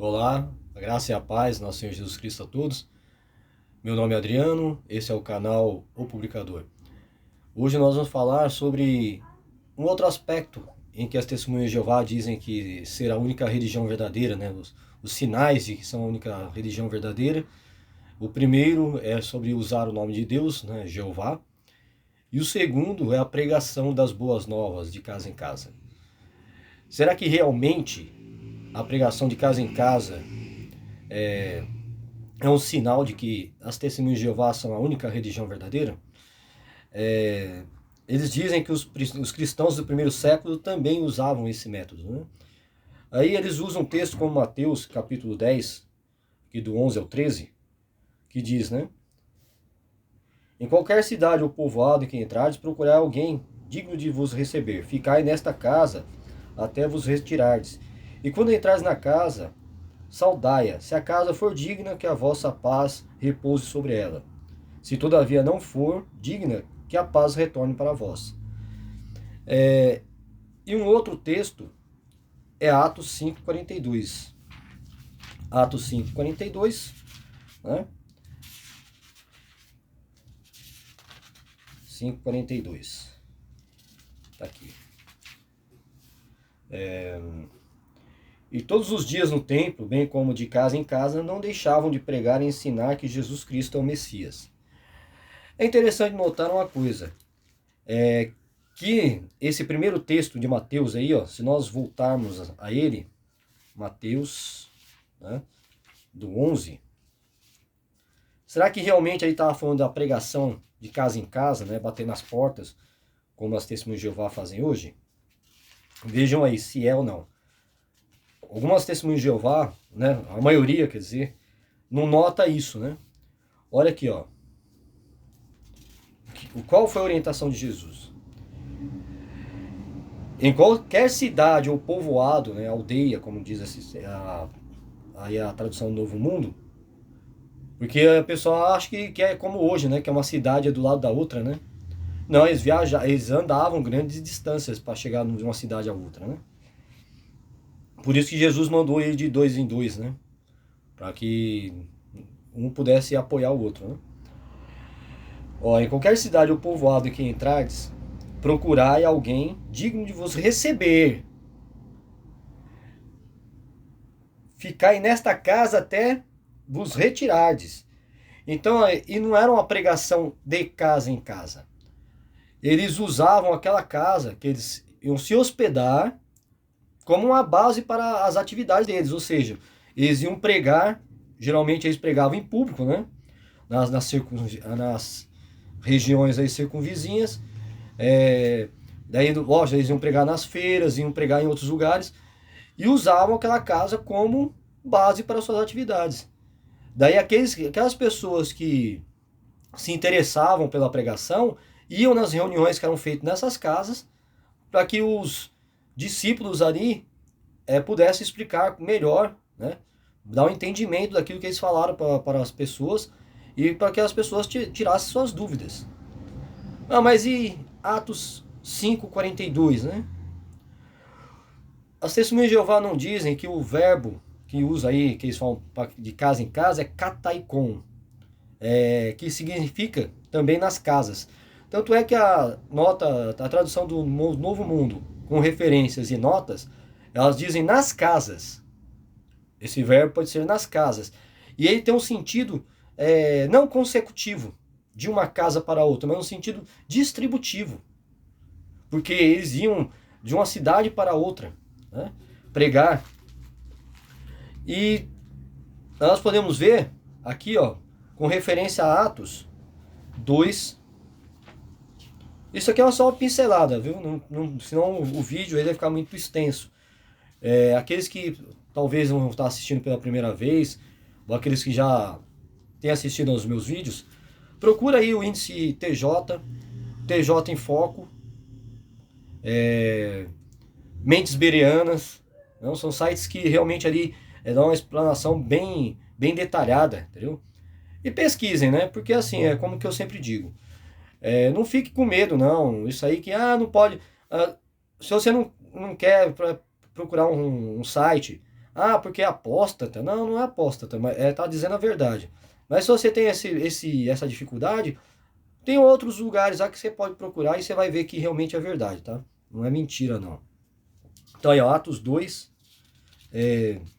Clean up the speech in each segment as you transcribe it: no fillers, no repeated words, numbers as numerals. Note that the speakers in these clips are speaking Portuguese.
Olá, a graça e a paz, nosso Senhor Jesus Cristo a todos. Meu nome é Adriano, esse é o canal O Publicador. Hoje nós vamos falar sobre um outro aspecto em que as testemunhas de Jeová dizem que ser a única religião verdadeira, né? Os sinais de que são a única religião verdadeira. O primeiro é sobre usar o nome de Deus, né? Jeová. E o segundo é a pregação das boas novas de casa em casa. Será que realmente a pregação de casa em casa é um sinal de que as testemunhas de Jeová são a única religião verdadeira? Eles dizem que os cristãos do primeiro século também usavam esse método, né? Aí eles usam um texto como Mateus, capítulo 10, que do 11 ao 13, que diz, né? Em qualquer cidade ou povoado em que entrardes, procurai alguém digno de vos receber. Ficai nesta casa até vos retirardes. E quando entrares na casa, saudai-a. Se a casa for digna, que a vossa paz repouse sobre ela. Se todavia não for digna, que a paz retorne para vós. E um outro texto é Atos 5:42. Atos 5:42, né? 5:42. Tá aqui. E todos os dias no templo, bem como de casa em casa, não deixavam de pregar e ensinar que Jesus Cristo é o Messias. É interessante notar uma coisa, que esse primeiro texto de Mateus aí, ó, se nós voltarmos a ele, Mateus, né, do 11, será que realmente aí estava falando da pregação de casa em casa, né, bater nas portas, como as testemunhas de Jeová fazem hoje? Vejam aí se é ou não. Algumas testemunhas de Jeová, né, a maioria, quer dizer, não nota isso, né? Olha aqui, ó. Qual foi a orientação de Jesus? Em qualquer cidade ou povoado, né, aldeia, como diz aí a tradução do Novo Mundo, porque a pessoa acha que é como hoje, né, que é uma cidade do lado da outra, né? Não, eles andavam grandes distâncias para chegar de uma cidade a outra, né? Por isso que Jesus mandou ele de dois em dois, né? Para que um pudesse apoiar o outro, né? Ó, em qualquer cidade ou povoado em que entrardes, procurai alguém digno de vos receber. Ficai nesta casa até vos retirardes. Então, e não era uma pregação de casa em casa. Eles usavam aquela casa que eles iam se hospedar como uma base para as atividades deles. Ou seja, eles iam pregar, geralmente eles pregavam em público, né? Nas regiões aí circunvizinhas. Daí, lógico, eles iam pregar nas feiras, iam pregar em outros lugares e usavam aquela casa como base para suas atividades. Daí aquelas pessoas que se interessavam pela pregação iam nas reuniões que eram feitas nessas casas para que os discípulos ali pudessem explicar melhor, né? Dar um entendimento daquilo que eles falaram para as pessoas e para que as pessoas tirassem suas dúvidas. Ah, mas e Atos 5:42, né? As testemunhas de Jeová não dizem que o verbo que usa aí, que eles falam de casa em casa, é kataikon, que significa também nas casas. Tanto é que a tradução do Novo Mundo, com referências e notas, elas dizem nas casas. Esse verbo pode ser nas casas. E ele tem um sentido não consecutivo, de uma casa para outra, mas um sentido distributivo. Porque eles iam de uma cidade para outra, né, pregar. E nós podemos ver aqui, ó, com referência a Atos 2. Isso aqui é só uma pincelada, viu? Senão o vídeo ele vai ficar muito extenso. Aqueles que talvez vão estar assistindo pela primeira vez, ou aqueles que já têm assistido aos meus vídeos, procura aí o índice TJ, TJ em Foco, Mentes Bereanas. Não? São sites que realmente ali dão uma explanação bem detalhada, entendeu? E pesquisem, né? Porque assim, é como que eu sempre digo. Não fique com medo, não. Isso aí que, não pode. Se você não quer procurar um site Ah, porque é apóstata. Não, não é apóstata, mas tá dizendo a verdade. Mas se você tem essa dificuldade, tem outros lugares lá que você pode procurar e você vai ver que realmente é verdade, tá? Não é mentira, não. Então aí, ó, Atos 2,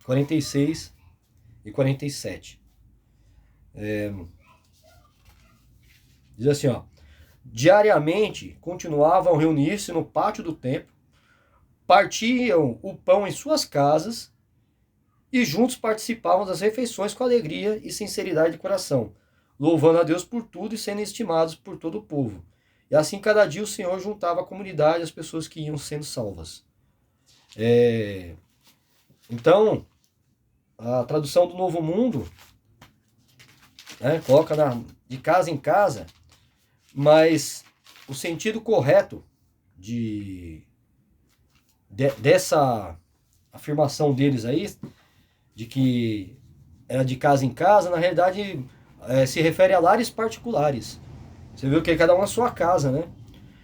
46 e 47. Diz assim, ó. Diariamente continuavam a reunir-se no pátio do templo, partiam o pão em suas casas e juntos participavam das refeições com alegria e sinceridade de coração, louvando a Deus por tudo e sendo estimados por todo o povo. E assim cada dia o Senhor juntava a comunidade, as pessoas que iam sendo salvas. Então, a tradução do Novo Mundo, né, coloca de casa em casa, mas o sentido correto dessa afirmação deles aí, de que era de casa em casa, na realidade se refere a lares particulares. Você viu que cada um a sua casa, né?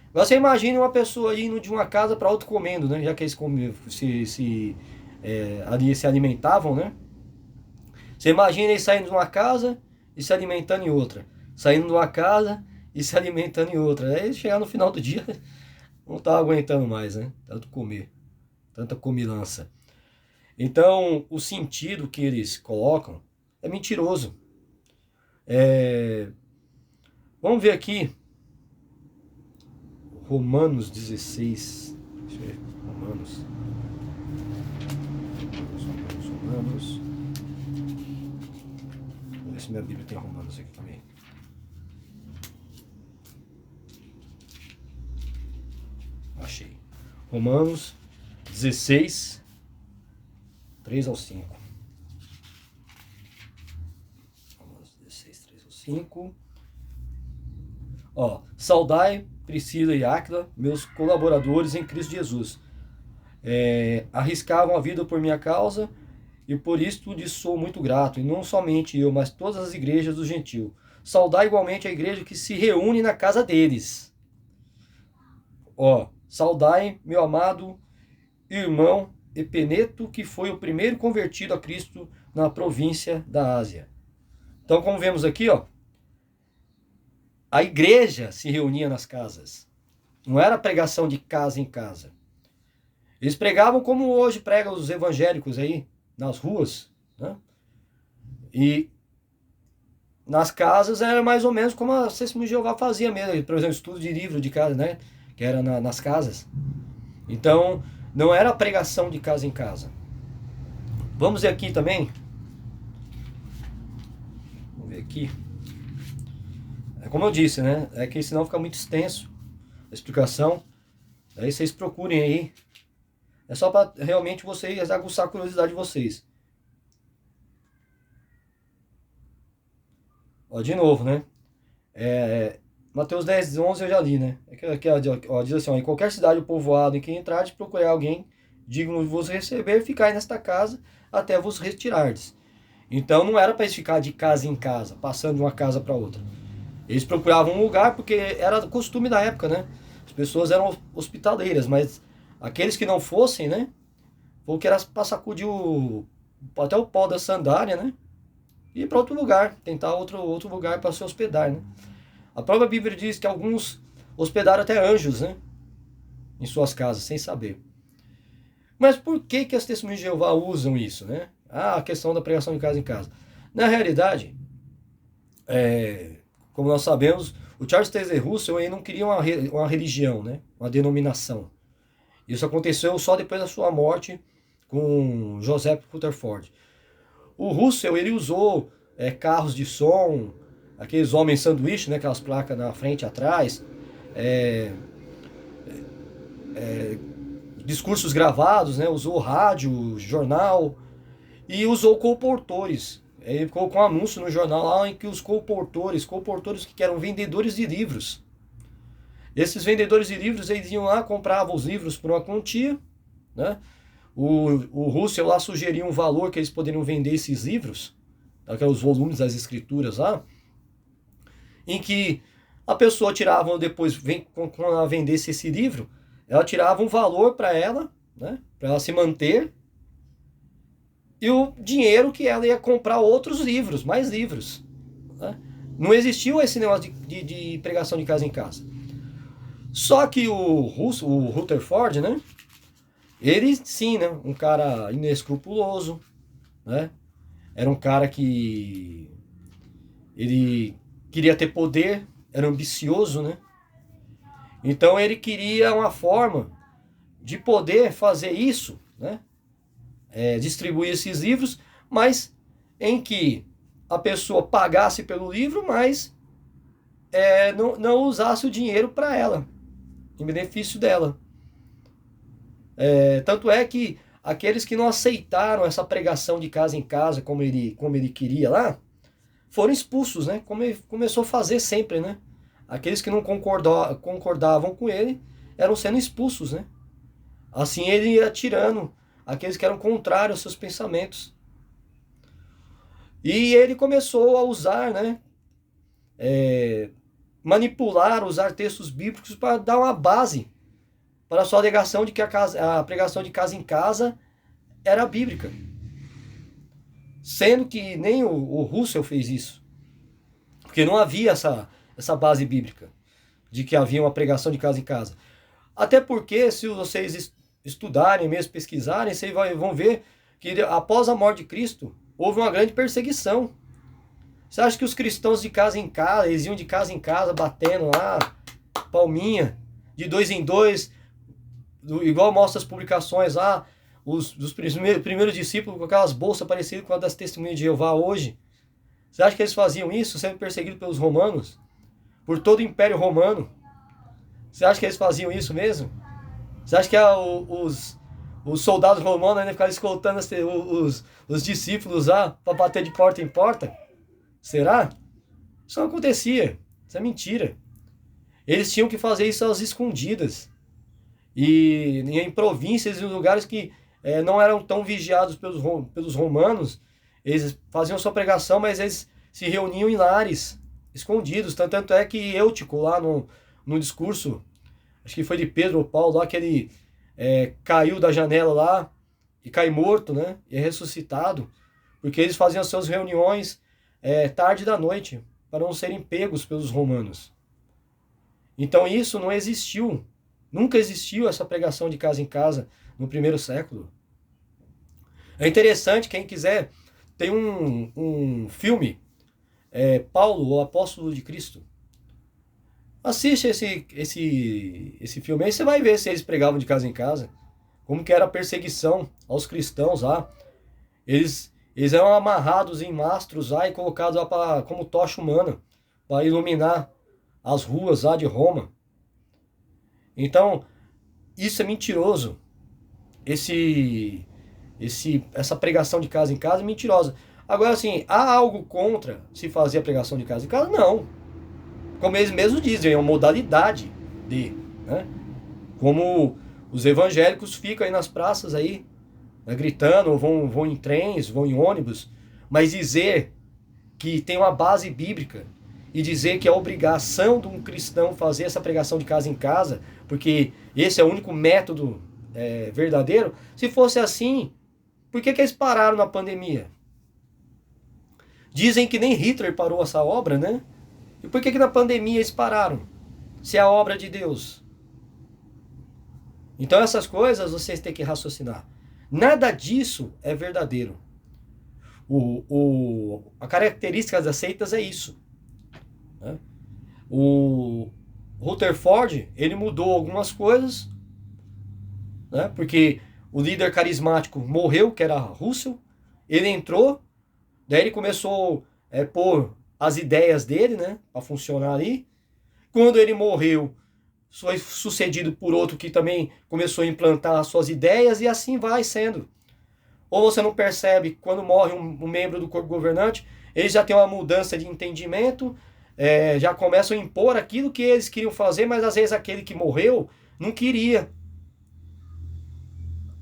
Agora você imagine uma pessoa indo de uma casa para outra comendo, né? Já que eles ali se alimentavam, né? Você imagina eles saindo de uma casa e se alimentando em outra. Saindo de uma casa e se alimentando em outra. Aí chegar no final do dia, não tá aguentando mais, né? Tanto comer, tanta comilança. Então, o sentido que eles colocam é mentiroso. Vamos ver aqui, Romanos 16. Deixa eu ver, Romanos. Vamos ver se minha Bíblia tem Romanos aqui também. Achei. Romanos 16, 3 ao 5. Romanos 16, 3 ao 5. Ó, saudai Priscila e Áquila, meus colaboradores em Cristo Jesus. Arriscavam a vida por minha causa e por isto lhes sou muito grato, e não somente eu, mas todas as igrejas do gentil. Saudai igualmente a igreja que se reúne na casa deles. Ó, saudai meu amado irmão Epeneto, que foi o primeiro convertido a Cristo na província da Ásia. Então, como vemos aqui, ó, a igreja se reunia nas casas. Não era pregação de casa em casa. Eles pregavam como hoje pregam os evangélicos aí, nas ruas, né? E nas casas era mais ou menos como a Testemunha de Jeová fazia mesmo. Por exemplo, estudo de livro de casa, né? Que era nas casas. Então, não era pregação de casa em casa. Vamos ver aqui também. Vamos ver aqui. Como eu disse, né? É que senão fica muito extenso a explicação. Aí vocês procurem aí. É só para realmente vocês aguçar a curiosidade de vocês. Ó, de novo, né? Mateus 10, 11 eu já li, né? Ó, diz assim, ó, em qualquer cidade ou povoado em que entrardes, procurar alguém digno de vos receber, ficai nesta casa até vos retirardes. Então não era para eles ficar de casa em casa, passando de uma casa para outra. Eles procuravam um lugar porque era costume da época, né? As pessoas eram hospitaleiras, mas aqueles que não fossem, né? Ou que era para sacudir até o pó da sandália, né? E ir para outro lugar, tentar outro lugar para se hospedar, né? A própria Bíblia diz que alguns hospedaram até anjos, né? Em suas casas, sem saber. Mas por que as testemunhas de Jeová usam isso, né? A questão da pregação de casa em casa. Na realidade, como nós sabemos, o Charles Taze Russell aí não queria uma religião, né? Uma denominação. Isso aconteceu só depois da sua morte com Joseph Rutherford. O Russell, ele usou carros de som, aqueles homens sanduíche, né? Aquelas placas na frente e atrás, discursos gravados, né? Usou rádio, jornal e usou colportores. Ele colocou um anúncio no jornal lá em que os colportores que eram vendedores de livros. Esses vendedores de livros, eles iam lá, compravam os livros por uma quantia, né? O Russell lá sugeria um valor que eles poderiam vender esses livros, aqueles volumes das escrituras lá, em que a pessoa tirava depois, quando ela vendesse esse livro, ela tirava um valor para ela, né? Para ela se manter. e o dinheiro que ela ia comprar outros livros, mais livros. Né? Não existiu esse negócio de pregação de casa em casa. Só que o Rutherford, né? Ele sim, né? Um cara inescrupuloso, né? Era um cara que ele queria ter poder, era ambicioso, né? Então ele queria uma forma de poder fazer isso, né? Distribuir esses livros, mas em que a pessoa pagasse pelo livro, mas não usasse o dinheiro para ela, em benefício dela. Tanto é que aqueles que não aceitaram essa pregação de casa em casa, como ele queria lá, foram expulsos, né? Como ele começou a fazer sempre, né? Aqueles que não concordavam com ele eram sendo expulsos, né? Assim ele ia tirando aqueles que eram contrários aos seus pensamentos. E ele começou a usar, né? Manipular, usar textos bíblicos para dar uma base para a sua alegação de que a pregação de casa em casa era bíblica. Sendo que nem o Russell fez isso. Porque não havia essa base bíblica de que havia uma pregação de casa em casa. Até porque, se vocês estudarem, mesmo pesquisarem, vocês vão ver que após a morte de Cristo, houve uma grande perseguição. Você acha que os cristãos de casa em casa, eles iam de casa em casa, batendo lá, palminha, de 2 em 2, igual mostra as publicações lá, dos primeiros discípulos com aquelas bolsas parecidas com a das Testemunhas de Jeová hoje? Você acha que eles faziam isso sendo perseguidos pelos romanos? Por todo o Império Romano? Você acha que eles faziam isso mesmo? Você acha que os soldados romanos ainda ficavam escoltando os discípulos lá para bater de porta em porta? Será? Isso não acontecia. Isso é mentira. Eles tinham que fazer isso às escondidas. E em províncias, em lugares que não eram tão vigiados pelos romanos, eles faziam sua pregação, mas eles se reuniam em lares, escondidos. Tanto é que Eutico, lá no discurso, acho que foi de Pedro ou Paulo, lá que ele caiu da janela lá e cai morto, né? E é ressuscitado, porque eles faziam suas reuniões tarde da noite, para não serem pegos pelos romanos. Então isso não existiu. Nunca existiu essa pregação de casa em casa no primeiro século. É interessante, quem quiser, tem um filme, Paulo, o Apóstolo de Cristo. Assiste esse filme aí, você vai ver se eles pregavam de casa em casa. Como que era a perseguição aos cristãos lá. Eles eram amarrados em mastros lá e colocados lá como tocha humana, para iluminar as ruas lá de Roma. Então, isso é mentiroso. Essa pregação de casa em casa é mentirosa. Agora, assim, há algo contra se fazer a pregação de casa em casa? Não. Como eles mesmos dizem, é uma modalidade né? Como os evangélicos ficam aí nas praças aí, né, gritando, ou vão em trens, vão em ônibus, mas dizer que tem uma base bíblica e dizer que é obrigação de um cristão fazer essa pregação de casa em casa, porque esse é o único método verdadeiro. Se fosse assim, por que eles pararam na pandemia? Dizem que nem Hitler parou essa obra, né? E por que na pandemia eles pararam? Se é a obra de Deus. Então essas coisas vocês têm que raciocinar. Nada disso é verdadeiro. A característica das seitas é isso. Né? O Rutherford, ele mudou algumas coisas, né? Porque o líder carismático morreu, que era Russell. Ele entrou, daí ele começou a pôr as ideias dele, né, para funcionar ali. Quando ele morreu, foi sucedido por outro que também começou a implantar as suas ideias, e assim vai sendo. Ou você não percebe que quando morre um membro do corpo governante, eles já têm uma mudança de entendimento, já começam a impor aquilo que eles queriam fazer, mas às vezes aquele que morreu não queria.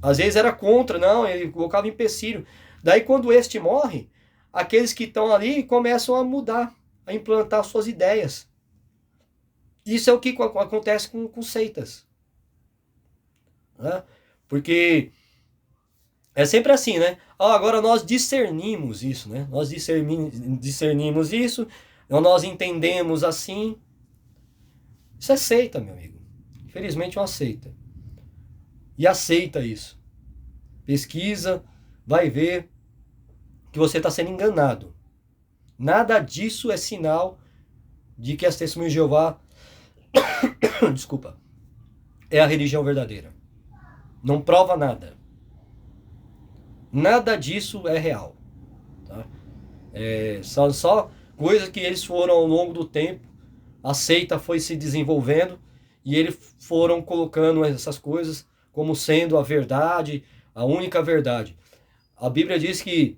Às vezes era contra, não, ele colocava empecilho. Daí quando este morre, aqueles que estão ali começam a mudar, a implantar suas ideias. Isso é o que acontece com seitas. Né? Porque É sempre assim, né? Agora nós discernimos isso, né? Nós discernimos isso, nós entendemos assim. Isso é seita, meu amigo. Infelizmente é uma seita. E aceita isso. Pesquisa, vai ver que você está sendo enganado. Nada disso é sinal de que as testemunhas de Jeová, desculpa, é a religião verdadeira. Não prova nada. Nada disso é real. Tá? São só coisas que eles foram ao longo do tempo, a seita foi se desenvolvendo e eles foram colocando essas coisas como sendo a verdade, a única verdade. A Bíblia diz que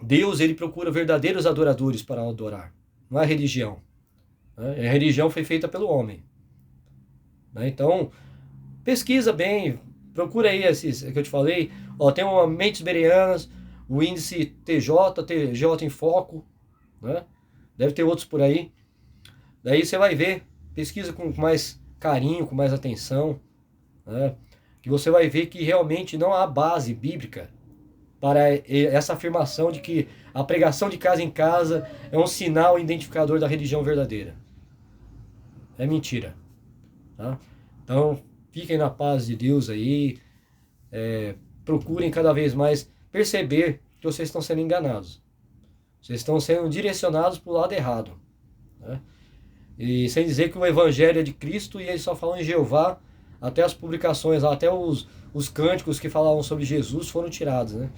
Deus ele procura verdadeiros adoradores para adorar, não é religião. Né? A religião foi feita pelo homem. Né? Então, pesquisa bem, procura aí esses que eu te falei. Ó, tem uma Mentes Bereanas, o índice TJ em Foco, né? Deve ter outros por aí. Daí você vai ver, pesquisa com mais carinho, com mais atenção, né? Que você vai ver que realmente não há base bíblica para essa afirmação de que a pregação de casa em casa é um sinal identificador da religião verdadeira. É mentira. Tá? Então, fiquem na paz de Deus aí, procurem cada vez mais perceber que vocês estão sendo enganados. Vocês estão sendo direcionados para o lado errado. Né? E sem dizer que o evangelho é de Cristo e eles só falam em Jeová, até as publicações, até os cânticos que falavam sobre Jesus foram tirados. Né?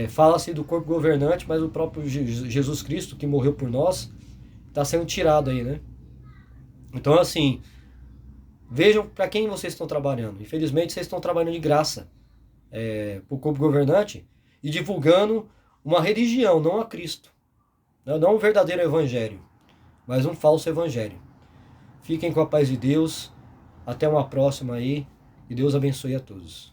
Fala-se do corpo governante, mas o próprio Jesus Cristo, que morreu por nós, está sendo tirado aí. Né? Então, assim, vejam para quem vocês estão trabalhando. Infelizmente, vocês estão trabalhando de graça para o corpo governante e divulgando uma religião, não a Cristo. Não um verdadeiro evangelho, mas um falso evangelho. Fiquem com a paz de Deus. Até uma próxima aí. E Deus abençoe a todos.